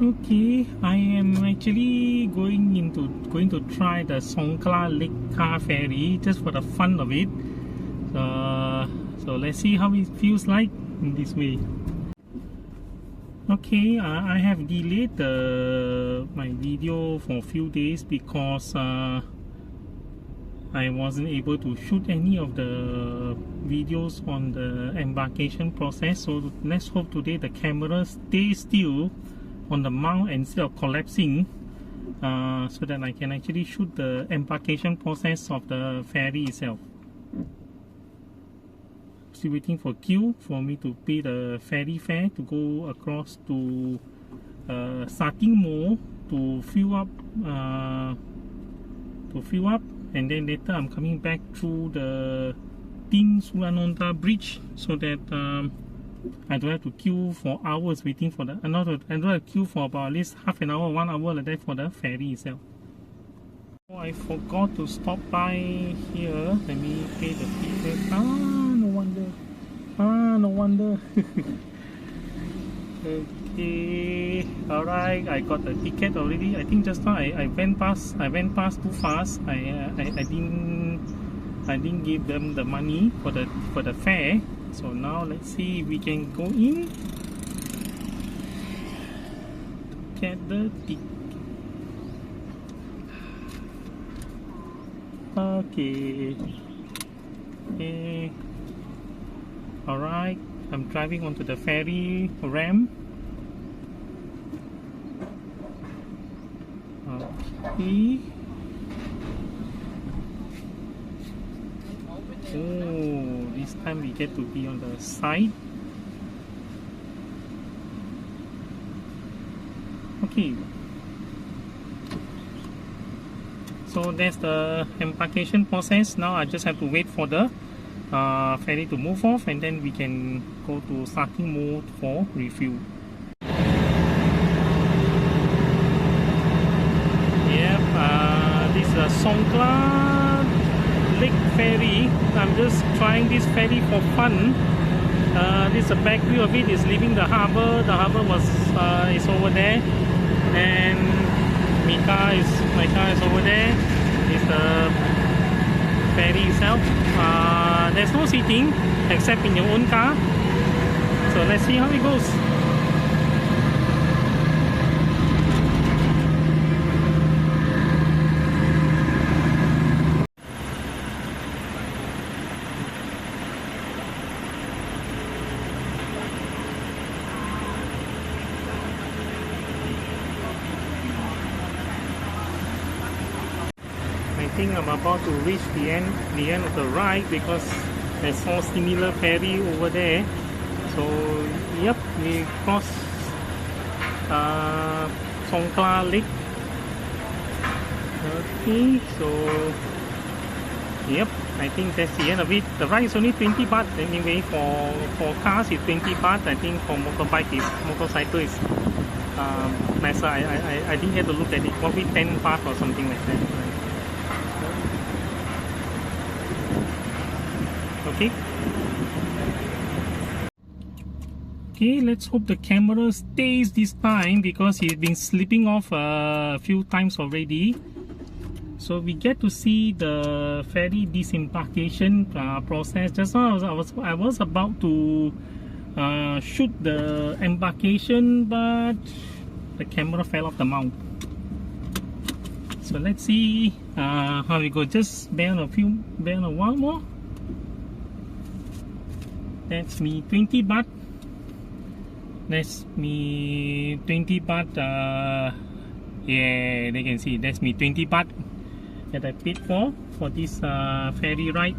Okay, I am actually going to try the Songkhla Lake car ferry just for the fun of it. So let's see how it feels like in this way. Okay, I have delayed my video for a few days because I wasn't able to shoot any of the videos on the embarkation process. So let's hope today the camera stays still on the mount instead of collapsing, so that I can actually shoot the embarkation process of the ferry itself. Still waiting for queue for me to pay the ferry fare to go across to starting mall to fill up, and then later I'm coming back through the Tin Sulanonta bridge so that I don't have to queue for hours waiting for the I don't have to queue for about at least half an hour, 1 hour like that for the ferry itself. Oh, I forgot to stop by here. Let me pay the fee. No wonder. Okay, alright, I got the ticket already. I think just now I went past too fast. I didn't give them the money for the fare. So now let's see if we can go in to get the ticket. Okay. Alright, I'm driving onto the ferry ramp. Okay. Oh, this time we get to be on the side. Okay. So that's the embarkation process. Now I just have to wait for the ferry to move off, and then we can go to starting mode for refuel. Yep, this is a Songkhla Lake ferry. I'm just trying this ferry for fun. This the back view of it is leaving the harbor. The harbor is over there, and my car is over there. It's the ferry itself. There's no seating except in your own car. So let's see how it goes. I think I'm about to reach the end of the ride because I saw similar ferry over there. So yep, we cross Songkhla Lake. Okay, so yep, I think that's the end of it. The ride is only 20 baht anyway. For cars it's 20 baht. I think for motorcycle is nicer. I didn't have to look at it. Probably 10 baht or something like that. Okay. Okay, let's hope the camera stays this time because it's been slipping off a few times already. So we get to see the ferry disembarkation process. Just now I was about to shoot the embarkation, but the camera fell off the mount. So let's see how we go. Just bear on a while more. That's me 20 baht. That's me 20 baht. Yeah, they can see that's me 20 baht that I paid for this ferry ride.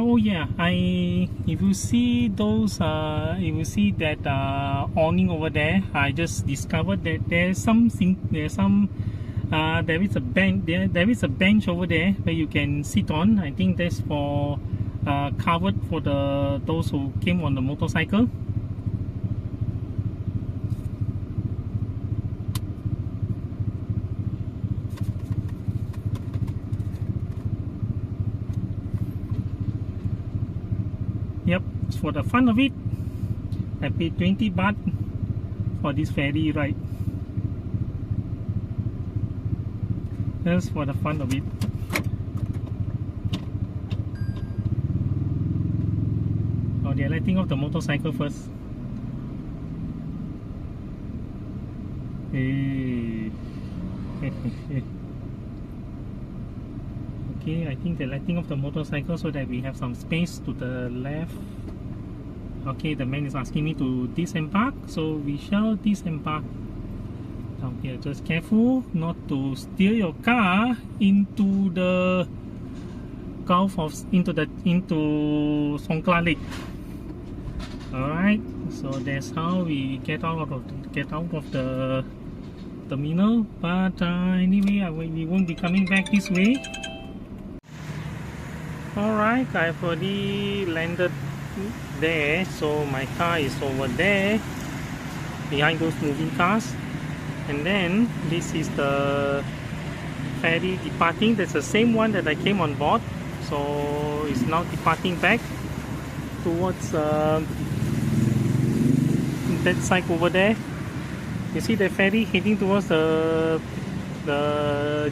Oh yeah, if you see those, if you see that awning over there, I just discovered that there is a bench over there where you can sit on. I think that's for covered for those who came on the motorcycle. just for the fun of it, I paid 20 baht for this ferry ride. Just for the fun of it. Oh, they're letting off the motorcycle first. Hey. Okay, I think they're letting off the motorcycle so that we have some space to the left. Okay, the man is asking me to disembark, so we shall disembark. Down here, just careful not to steer your car into the Gulf of into Songkhla Lake. Alright, so that's how we get out of the terminal. But anyway, we won't be coming back this way. Alright, I've already landed there, so my car is over there behind those moving cars, and then this is the ferry departing. That's the same one that I came on board, so it's now departing back towards that side over there. You see the ferry heading towards the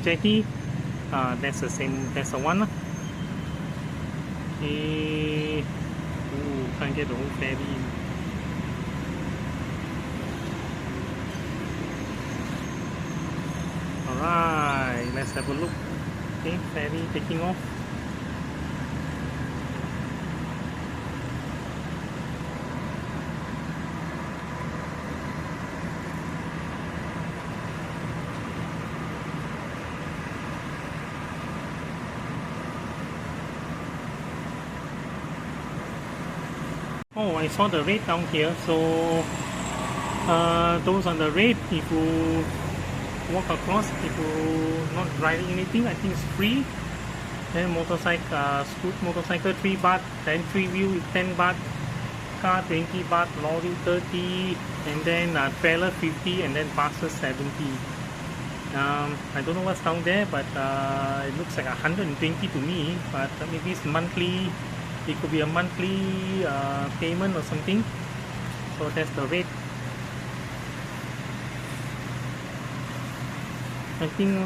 jetty. That's the same, that's the one. Okay. Ooh, can't get the whole ferry in. Alright, let's have a look. Okay, ferry taking off. Oh, I saw the rate down here. So those on the rate, if you walk across, if you not driving anything, I think it's free. Then motorcycle, motorcycle 3 baht, then 3 wheel is 10 baht, car 20 baht, lorry 30, and then trailer 50, and then buses 70. I don't know what's down there, but it looks like 120 to me, but maybe it's monthly. It could be a monthly payment or something. So that's the rate. I think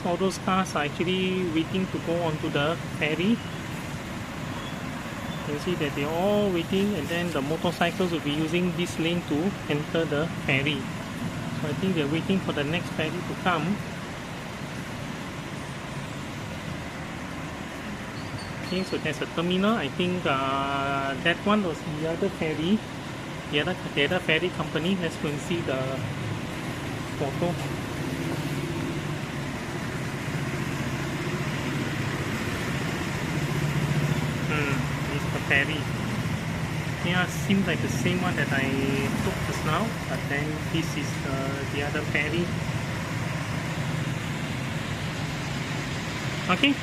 all those cars are actually waiting to go onto the ferry. You can see that they're all waiting, and then the motorcycles will be using this lane to enter the ferry. So I think they're waiting for the next ferry to come. Okay, so there's a terminal. I think that one was the other ferry, the other ferry company. Let's go and see the photo. This is the ferry. Yeah, seems like the same one that I took just now, but then this is the other ferry. Okay,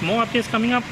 more updates coming up.